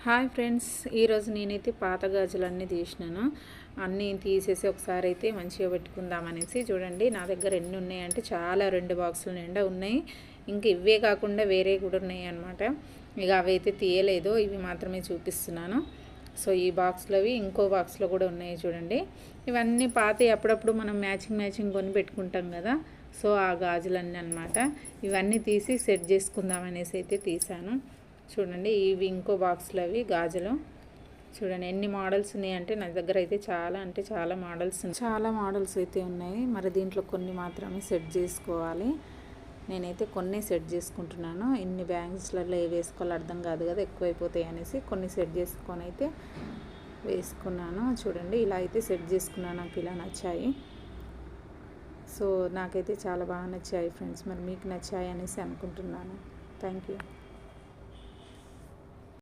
Hi friends, ఈరోజు నేనైతే పాత గాజులన్నీ తీసినాను. అన్నీ తీసేసి ఒకసారి అయితే మంచిగా పెట్టుకుందామనేసి. చూడండి నా దగ్గర ఎన్ని ఉన్నాయంటే చాలా 2 బాక్సుల నిండా ఉన్నాయి. ఇంక ఇవే కాకుండా వేరే కూడా ఉన్నాయి అన్నమాట. ఇక అవి అయితే తీయలేదు, ఇవి మాత్రమే చూపిస్తున్నాను. సో ఈ బాక్స్లోవి ఇంకో బాక్స్లో కూడా ఉన్నాయి చూడండి. ఇవన్నీ పాతవి, అప్పుడప్పుడు మనం మ్యాచింగ్ కొని పెట్టుకుంటాం కదా. సో ఆ గాజులన్నీ అన్నమాట. ఇవన్నీ తీసి సెట్ చేసుకుందామనేసి అయితే తీసాను. చూడండి ఇవి ఇంకో బాక్స్లో అవి గాజులు. చూడండి ఎన్ని మోడల్స్ ఉన్నాయంటే నా దగ్గర అయితే చాలా మోడల్స్ అయితే ఉన్నాయి. మరి దీంట్లో కొన్ని మాత్రమే సెట్ చేసుకోవాలి. నేనైతే కొన్ని సెట్ చేసుకుంటున్నాను. ఇన్ని బ్యాంగిల్స్లలో ఏ వేసుకోవాలో అర్థం కాదు కదా, ఎక్కువైపోతాయి అనేసి కొన్ని సెట్ చేసుకొని అయితే వేసుకున్నాను. చూడండి ఇలా అయితే సెట్ చేసుకున్నాను. నాకు ఇలా నచ్చాయి. సో నాకైతే చాలా బాగా నచ్చాయి ఫ్రెండ్స్. మరి మీకు నచ్చాయి అనేసి అనుకుంటున్నాను. Thank you.